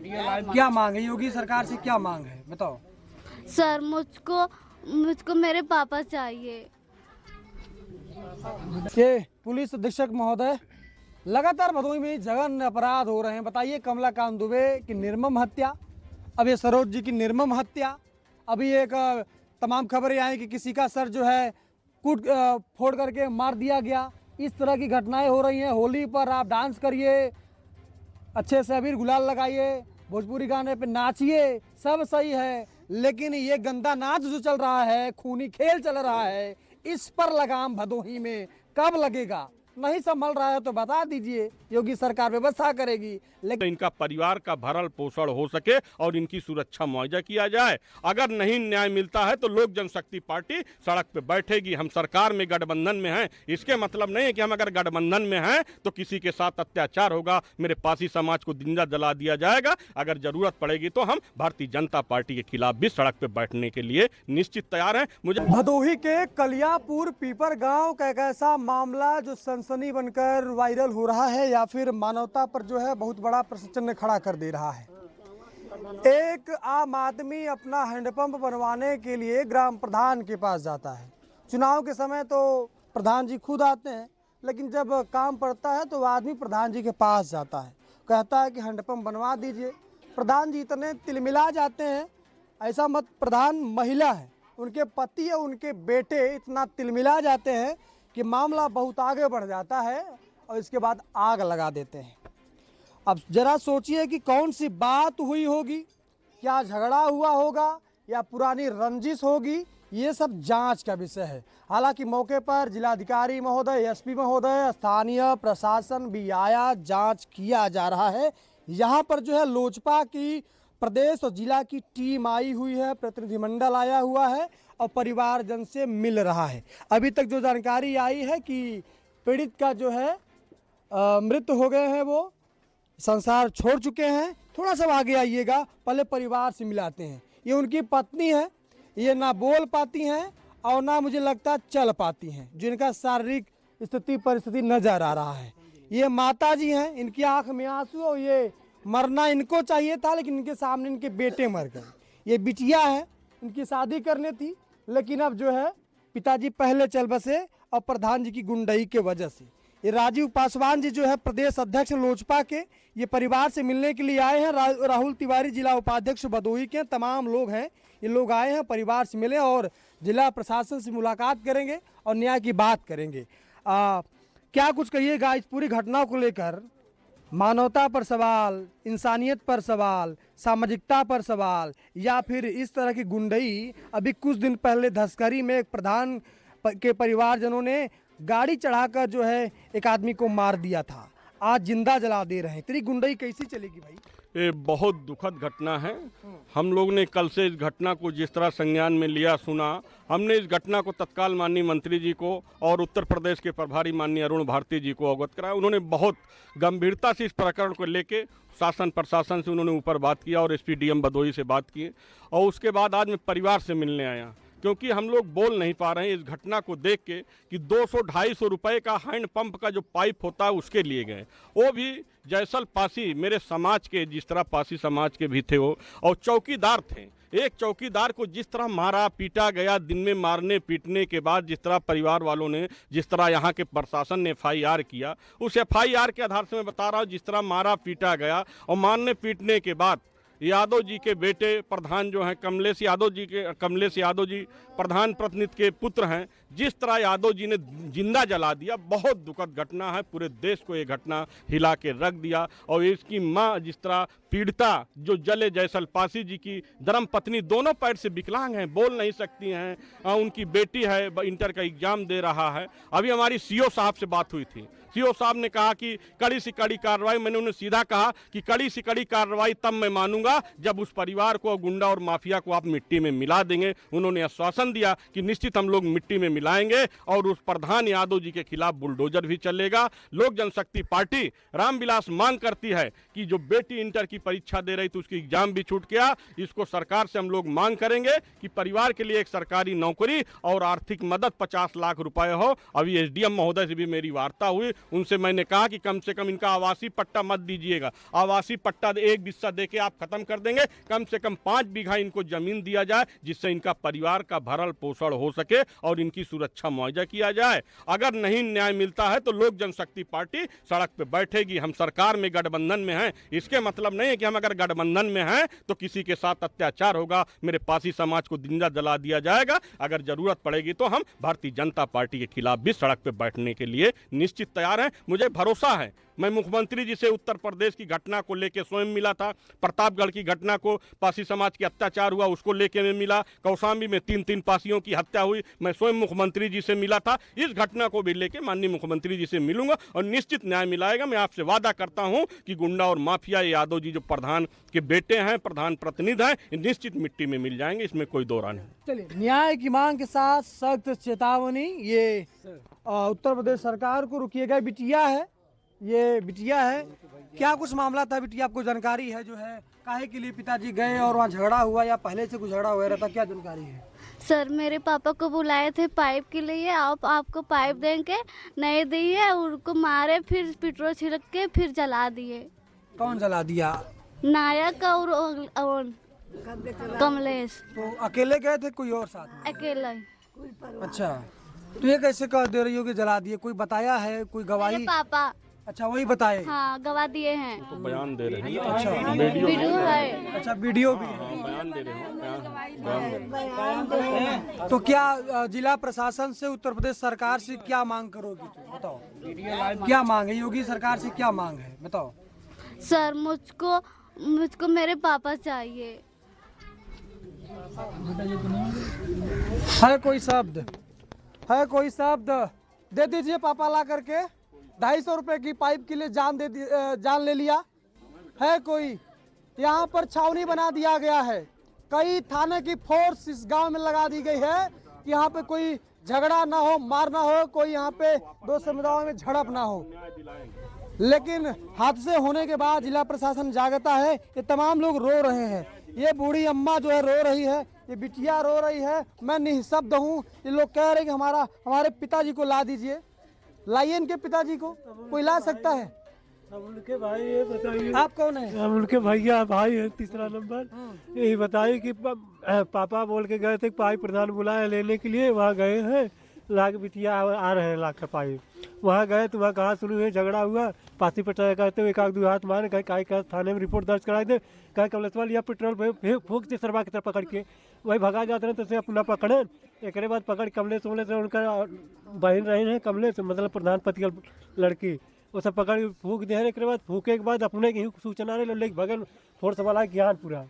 क्या मांग है योगी सरकार से, क्या मांग है बताओ? सर मुझको मेरे पापा चाहिए। ये पुलिस अधीक्षक महोदय, लगातार भदोही में जघन्य अपराध हो रहे हैं। बताइए, कमलाकांत दुबे की निर्मम हत्या, अब ये सरोज जी की निर्मम हत्या, अभी एक तमाम खबरें आई कि किसी का सर जो है कूट फोड़ करके मार दिया गया। इस तरह की घटनाएं हो रही हैं। होली पर आप डांस करिए, अच्छे से अबीर गुलाल लगाइए, भोजपुरी गाने पे नाचिए, सब सही है, लेकिन ये गंदा नाच जो चल रहा है, खूनी खेल चल रहा है, इस पर लगाम भदोही में कब लगेगा? नहीं संभल रहा है तो बता दीजिए, योगी सरकार व्यवस्था करेगी। लेकिन तो इनका परिवार का भरण पोषण हो सके और इनकी सुरक्षा मुआवजा किया जाए। अगर नहीं न्याय मिलता है तो लोक जनशक्ति पार्टी सड़क पे बैठेगी। हम सरकार में गठबंधन में हैं, इसके मतलब नहीं है कि हम अगर गठबंधन में हैं तो किसी के साथ अत्याचार होगा, मेरे पासी समाज को जिंदा जला दिया जाएगा। अगर जरूरत पड़ेगी तो हम भारतीय जनता पार्टी के खिलाफ भी सड़क पे बैठने के लिए निश्चित तैयार हैं। मुझे भदोही के कलियापुर पीपर गांव का एक ऐसा मामला जो सनसनी बनकर वायरल हो रहा है, या फिर मानवता पर जो है बहुत बड़ा प्रश्न चिन्ह खड़ा कर दे रहा है। एक आम आदमी अपना हैंडपंप बनवाने के लिए ग्राम प्रधान के पास जाता है। चुनाव के समय तो प्रधान जी खुद आते हैं, लेकिन जब काम पड़ता है तो वह आदमी प्रधान जी के पास जाता है, कहता है कि हैंडपंप बनवा दीजिए। प्रधान जी इतने तिलमिला जाते हैं, ऐसा मत, प्रधान महिला है, उनके पति और उनके बेटे इतना तिलमिला जाते हैं कि मामला बहुत आगे बढ़ जाता है और इसके बाद आग लगा देते हैं। अब जरा सोचिए कि कौन सी बात हुई होगी, क्या झगड़ा हुआ होगा या पुरानी रंजिश होगी, ये सब जांच का विषय है। हालांकि मौके पर जिलाधिकारी महोदय, एसपी महोदय, स्थानीय प्रशासन भी आया, जांच किया जा रहा है। यहाँ पर जो है लोजपा की प्रदेश और जिला की टीम आई हुई है, प्रतिनिधिमंडल आया हुआ है और परिवारजन से मिल रहा है। अभी तक जो जानकारी आई है कि पीड़ित का जो है मृत हो गए हैं, वो संसार छोड़ चुके हैं। थोड़ा सा आगे आइएगा, पहले परिवार से मिलाते हैं। ये उनकी पत्नी है, ये ना बोल पाती हैं और ना मुझे लगता चल पाती हैं, जिनका शारीरिक स्थिति परिस्थिति नजर आ रहा है। ये माता जी हैं, इनकी आंख में आंसू, और ये मरना इनको चाहिए था लेकिन इनके सामने इनके बेटे मर गए। ये बिटिया है, इनकी शादी करनी थी, लेकिन अब जो है पिताजी पहले चल बसे और प्रधान जी की गुंडई के वजह से। ये राजीव पासवान जी जो है प्रदेश अध्यक्ष लोजपा के, ये परिवार से मिलने के लिए आए हैं। राहुल तिवारी जिला उपाध्यक्ष भदोही के, तमाम लोग हैं, ये लोग आए हैं परिवार से मिले और जिला प्रशासन से मुलाकात करेंगे और न्याय की बात करेंगे। क्या कुछ कहिएगा इस पूरी घटना को लेकर? मानवता पर सवाल, इंसानियत पर सवाल, सामाजिकता पर सवाल, या फिर इस तरह की गुंडई? अभी कुछ दिन पहले धसकरी में एक प्रधान के परिवारजनों ने गाड़ी चढ़ाकर जो है एक आदमी को मार दिया था, आज जिंदा जला दे रहे हैं। तेरी गुंडई कैसी चलेगी भाई? ये बहुत दुखद घटना है। हम लोग ने कल से इस घटना को जिस तरह संज्ञान में लिया, सुना, हमने इस घटना को तत्काल माननीय मंत्री जी को और उत्तर प्रदेश के प्रभारी माननीय अरुण भारती जी को अवगत कराया। उन्होंने बहुत गंभीरता से इस प्रकरण को लेके शासन प्रशासन से उन्होंने ऊपर बात किया और एसपीडीएम भदोही से बात की, और उसके बाद आज मैं परिवार से मिलने आया, क्योंकि हम लोग बोल नहीं पा रहे हैं इस घटना को देख के कि 200-250 रुपए का हैंड पंप का जो पाइप होता है उसके लिए गए, वो भी जैसल पासी, मेरे समाज के, जिस तरह पासी समाज के भी थे वो, और चौकीदार थे। एक चौकीदार को जिस तरह मारा पीटा गया, दिन में मारने पीटने के बाद जिस तरह परिवार वालों ने, जिस तरह यहाँ के प्रशासन ने FIR किया, उस FIR के आधार से मैं बता रहा हूँ, जिस तरह मारा पीटा गया और मारने पीटने के बाद यादव जी के बेटे प्रधान जो हैं कमलेश यादव जी प्रधान प्रतिनिधि के पुत्र हैं, जिस तरह यादव जी ने जिंदा जला दिया, बहुत दुखद घटना है। पूरे देश को ये घटना हिला के रख दिया। और इसकी माँ जिस तरह पीड़िता जो जले जैसल पासी जी की धर्म पत्नी, दोनों पैर से विकलांग हैं, बोल नहीं सकती हैं। उनकी बेटी है, इंटर का एग्जाम दे रहा है। अभी हमारी CO साहब से बात हुई थी, CO साहब ने कहा कि कड़ी से कड़ी कार्रवाई। मैंने उन्हें सीधा कहा कि कड़ी से कड़ी कार्रवाई तब मैं मानूंगा दूंगा जब उस परिवार को, गुंडा और माफिया को आप मिट्टी में मिला देंगे। उन्होंने आश्वासन दिया कि निश्चित हम लोग मिट्टी में मिलाएंगे और उस प्रधान यादव जी के खिलाफ बुलडोजर भी चलेगा। लोक जनशक्ति पार्टी रामविलास मांग करती है कि जो बेटी इंटर की परीक्षा दे रही थी उसकी एग्जाम भी छूट गया, इसको सरकार से हम लोग मांग करेंगे कि परिवार के लिए एक सरकारी नौकरी और आर्थिक मदद 50 लाख रुपए हो। अभी एसडीएम महोदय से भी मेरी वार्ता हुई, उनसे मैंने कहा कि कम से कम इनका आवासीय पट्टा मत दीजिएगा, आवासीय पट्टा एक हिस्सा देके आप खत्म कर देंगे, कम से कम 5 बीघा इनको जमीन दिया जाए जिससे इनका परिवार का भरण पोषण हो सके और इनकी सुरक्षा मुआवजा किया जाए। अगर नहीं न्याय मिलता है तो लोक जनशक्ति पार्टी सड़क पे बैठेगी। हम सरकार में गठबंधन में हैं, इसके मतलब नहीं है कि हम अगर गठबंधन में हैं तो किसी के साथ अत्याचार होगा, मेरे पासी समाज को जिंदा जला दिया जाएगा। अगर जरूरत पड़ेगी तो हम भारतीय जनता पार्टी के खिलाफ भी सड़क पे बैठने के लिए निश्चित तैयार हैं। मुझे भरोसा है, मैं मुख्यमंत्री जी से उत्तर प्रदेश की घटना को लेकर स्वयं मिला था, प्रतापगढ़ की घटना को, पासी समाज की अत्याचार हुआ उसको लेकर मैं मिला, कौशाम्बी में 3 पासियों की हत्या हुई, मैं स्वयं मुख्यमंत्री जी से मिला था। इस घटना को भी लेकर माननीय मुख्यमंत्री जी से मिलूंगा और निश्चित न्याय मिलाएगा। मैं आपसे वादा करता हूं कि गुंडा और माफिया यादव जी जो प्रधान के बेटे हैं, प्रधान प्रतिनिधि हैं, निश्चित मिट्टी में मिल जाएंगे, इसमें कोई दो राय नहीं। चलिए, न्याय की मांग के साथ सख्त चेतावनी, ये उत्तर प्रदेश सरकार को। रुकिएगा, बिटिया है, ये बिटिया है, क्या कुछ मामला था बिटिया, आपको जानकारी है? जो है काहे के लिए पिताजी गए और वहाँ झगड़ा हुआ या पहले से कुछ झगड़ा हुआ रहता, क्या जानकारी है? सर मेरे पापा को बुलाए थे पाइप के लिए, आप आपको पाइप देंगे, नहीं दिए, उनको मारे, फिर पेट्रोल छिड़क के फिर जला दिए। कौन जला दिया? नायक और कमलेश। तो अकेले गए थे कोई और साथ में? अकेला। अच्छा, तो ये कैसे कह दे रही हो कि जला दिए? कोई बताया है, कोई मेरे गवाही? पापा। अच्छा, वही बताए? हाँ, गवाह दिए हैं। तो बयान दे रहे हैं। अच्छा, वीडियो है। अच्छा, वीडियो भी है। बयान दे रहे हैं, बयान दे रहे हैं। तो क्या जिला प्रशासन से, उत्तर प्रदेश सरकार से क्या मांग करोगी तुम? बताओ, क्या मांग है? योगी सरकार से क्या मांग है, बताओ। सर मुझको मेरे पापा चाहिए। है कोई शब्द, है कोई शब्द? दे दीजिए पापा ला करके। 250 रुपए की पाइप के लिए जान ले लिया है कोई? यहाँ पर छावनी बना दिया गया है, कई थाने की फोर्स इस गांव में लगा दी गई है कि यहाँ पे कोई झगड़ा ना हो, मार ना हो, कोई यहाँ पे दो समुदायों में झड़प ना हो। लेकिन हादसे होने के बाद जिला प्रशासन जागता है, ये तमाम लोग रो रहे हैं। ये बूढ़ी अम्मा जो है रो रही है, ये बिटिया रो रही है, मैं निःशब्द हूँ। ये लोग कह रहे हैं कि हमारे पिताजी को ला दीजिए। लाइए इनके पिताजी को, कोई ला सकता है? हम उनके भाई, ये बताइए आप कौन है? हम उनके भैया भाई है, तीसरा नंबर। यही बताइए कि पापा बोल के गए थे, पाइप प्रधान बुलाया लेने के लिए, वहाँ गए हैं, ला के बिटिया आ रहे हैं ला के पाइप। वहाँ गए तो वहाँ कहा शुरू है झगड़ा हुआ, पासी पटाया कहते हुए 1-2 हाथ मारे, कहे थाने में रिपोर्ट दर्ज कराए दे, कहे कमलेशवा लिया पेट्रोल फूक दे सरवा की तरफ पकड़ के, वही भगा जाते रहे तो उसे अपना पकड़े। एक बाद पकड़ कमलेश उनका बहन रहे हैं, कमलेश मतलब प्रधान पति का लड़की, वो सब पकड़ फूक दे। एक बाद फूके के बाद अपने की सूचना रहे ले भगल फोर्स वाला ज्ञानपुरा,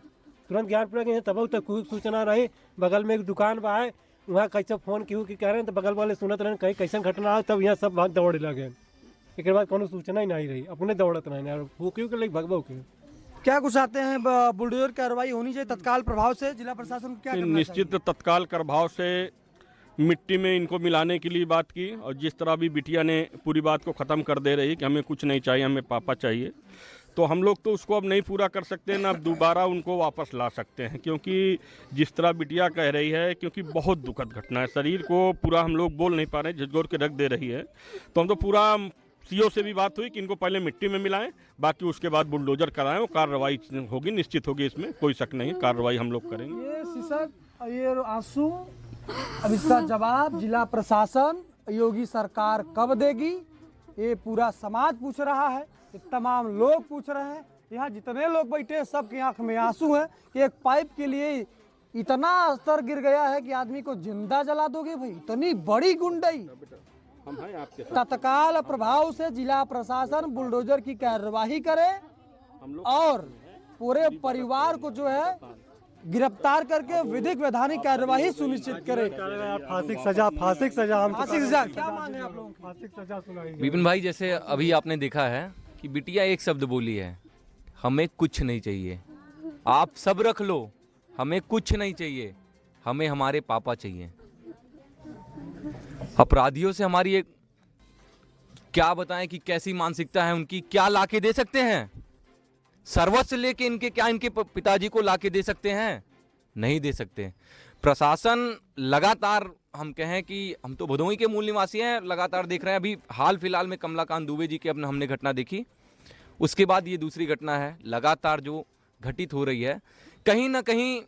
तुरंत ज्ञानपुरा के तब तक सूचना रही। बगल में एक दुकान बा है, वहाँ कैसे फोन की कह रहे हैं तो बगल वाले सुनत रहे कहीं कैसे घटना है, तब यहाँ सब भाग दौड़े लगे। एक बाद कोनो सूचना ही नहीं रही, अपने दौड़त रहे फूकियों के लिए भगबो के। क्या कुछ आते हैं? बुलडोजर कार्रवाई होनी चाहिए तत्काल प्रभाव से, जिला प्रशासन को क्या करना निश्चित तत्काल प्रभाव से मिट्टी में इनको मिलाने के लिए बात की, और जिस तरह भी बिटिया ने पूरी बात को ख़त्म कर दे रही कि हमें कुछ नहीं चाहिए, हमें पापा चाहिए, तो हम लोग तो उसको अब नहीं पूरा कर सकते, ना अब दोबारा उनको वापस ला सकते हैं। क्योंकि जिस तरह बिटिया कह रही है, क्योंकि बहुत दुखद घटना है, शरीर को पूरा हम लोग बोल नहीं पा रहे, झकझोर के रख दे रही है। तो हम तो पूरा सीओ से भी बात हुई कि इनको पहले मिट्टी में मिलाएं, बाकी उसके बाद बुलडोजर कराएं, वो कार्रवाई होगी, निश्चित होगी, इसमें कोई शक नहीं, कार्रवाई हम लोग करेंगे। ये शीशक, ये आंसू, अब इसका जवाब जिला प्रशासन, योगी सरकार कब देगी? ये पूरा समाज पूछ रहा है, ये तमाम लोग पूछ रहे हैं, यहाँ जितने लोग बैठे हैं सबकी आंख में आंसू है कि एक पाइप के लिए इतना स्तर गिर गया है कि आदमी को जिंदा जला दोगे भाई, इतनी बड़ी गुंडई। तत्काल प्रभाव से जिला प्रशासन बुलडोजर की कार्यवाही करे और पूरे परिवार को जो है गिरफ्तार करके विधिक वैधानिक कार्यवाही सुनिश्चित करे। फांसी सजा क्या मांग है आप लोगों की? फांसी सजा सुनाई। विपिन भाई, जैसे अभी आपने देखा है कि बिटिया एक शब्द बोली है, हमें कुछ नहीं चाहिए, आप सब रख लो, हमें कुछ नहीं चाहिए, हमें हमारे पापा चाहिए। अपराधियों से हमारी एक क्या बताएं कि कैसी मानसिकता है उनकी, क्या लाके दे सकते हैं? सर्वस्व लेके इनके क्या इनके पिताजी को लाके दे सकते हैं? नहीं दे सकते। प्रशासन लगातार, हम कहें कि हम तो भदोही के मूल निवासी हैं, लगातार देख रहे हैं। अभी हाल फिलहाल में कमलाकांत दुबे जी की हमने घटना देखी, उसके बाद ये दूसरी घटना है लगातार जो घटित हो रही है, कहीं ना कहीं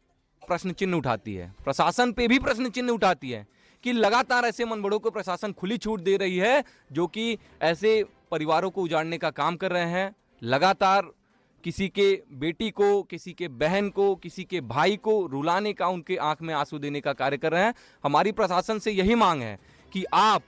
प्रश्न चिन्ह उठाती है, प्रशासन पे भी प्रश्न चिन्ह उठाती है कि लगातार ऐसे मनबड़ों को प्रशासन खुली छूट दे रही है जो कि ऐसे परिवारों को उजाड़ने का काम कर रहे हैं। लगातार किसी के बेटी को, किसी के बहन को, किसी के भाई को रुलाने का, उनके आंख में आंसू देने का कार्य कर रहे हैं। हमारी प्रशासन से यही मांग है कि आप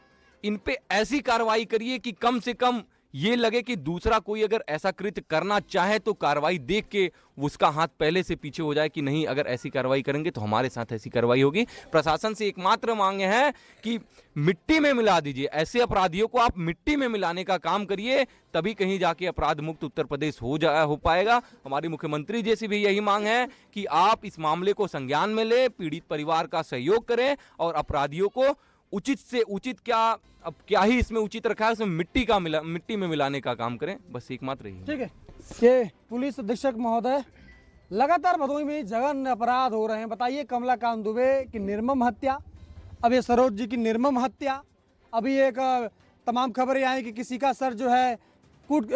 इन पे ऐसी कार्रवाई करिए कि कम से कम ये लगे कि दूसरा कोई अगर ऐसा कृत्य करना चाहे तो कार्रवाई देख के उसका हाथ पहले से पीछे हो जाए कि नहीं, अगर ऐसी कार्रवाई करेंगे तो हमारे साथ ऐसी कार्रवाई होगी। प्रशासन से एकमात्र मांग है कि मिट्टी में मिला दीजिए, ऐसे अपराधियों को आप मिट्टी में मिलाने का काम करिए, तभी कहीं जाके अपराध मुक्त उत्तर प्रदेश हो पाएगा। हमारी मुख्यमंत्री जी से भी यही मांग है कि आप इस मामले को संज्ञान में ले, पीड़ित परिवार का सहयोग करें और अपराधियों को उचित से उचित, क्या अब क्या ही इसमें उचित रखा है, उसमें मिट्टी में मिलाने का काम करें, बस एकमात्र यही। ठीक है। ये पुलिस अधीक्षक महोदय, लगातार भदोही में जघन्य अपराध हो रहे हैं। बताइए, कमलाकांत दुबे की निर्मम हत्या, अब ये सरोज जी की निर्मम हत्या, अभी एक तमाम खबरें आई कि किसी का सर जो है कूट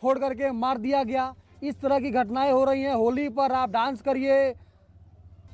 फोड़ करके मार दिया गया। इस तरह की घटनाएं हो रही हैं। होली पर आप डांस करिए,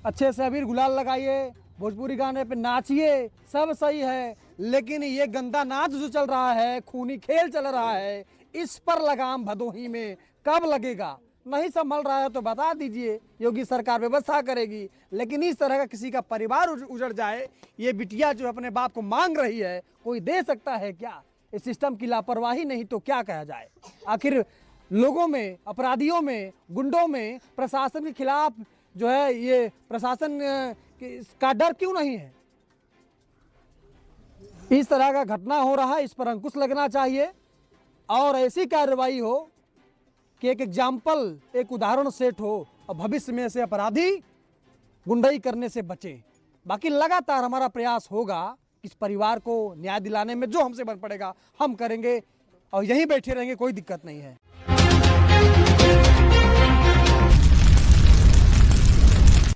अच्छे से अबीर गुलाल लगाइए, भोजपुरी गाने पे नाचिए, सब सही है, लेकिन ये गंदा नाच जो चल रहा है, खूनी खेल चल रहा है, इस पर लगाम भदोही में कब लगेगा? नहीं संभल रहा है तो बता दीजिए, योगी सरकार व्यवस्था करेगी। लेकिन इस तरह का किसी का परिवार उजड़ जाए, ये बिटिया जो अपने बाप को मांग रही है, कोई दे सकता है क्या? इस सिस्टम की लापरवाही नहीं तो क्या कहा जाए? आखिर लोगों में, अपराधियों में, गुंडों में प्रशासन के खिलाफ जो है ये प्रशासन का डर क्यों नहीं है? इस तरह का घटना हो रहा है, इस पर अंकुश लगना चाहिए और ऐसी कार्रवाई हो कि एक एग्जाम्पल, एक उदाहरण सेट हो और भविष्य में ऐसे अपराधी गुंडई करने से बचे। बाकी लगातार हमारा प्रयास होगा इस परिवार को न्याय दिलाने में, जो हमसे बन पड़ेगा हम करेंगे और यहीं बैठे रहेंगे, कोई दिक्कत नहीं है।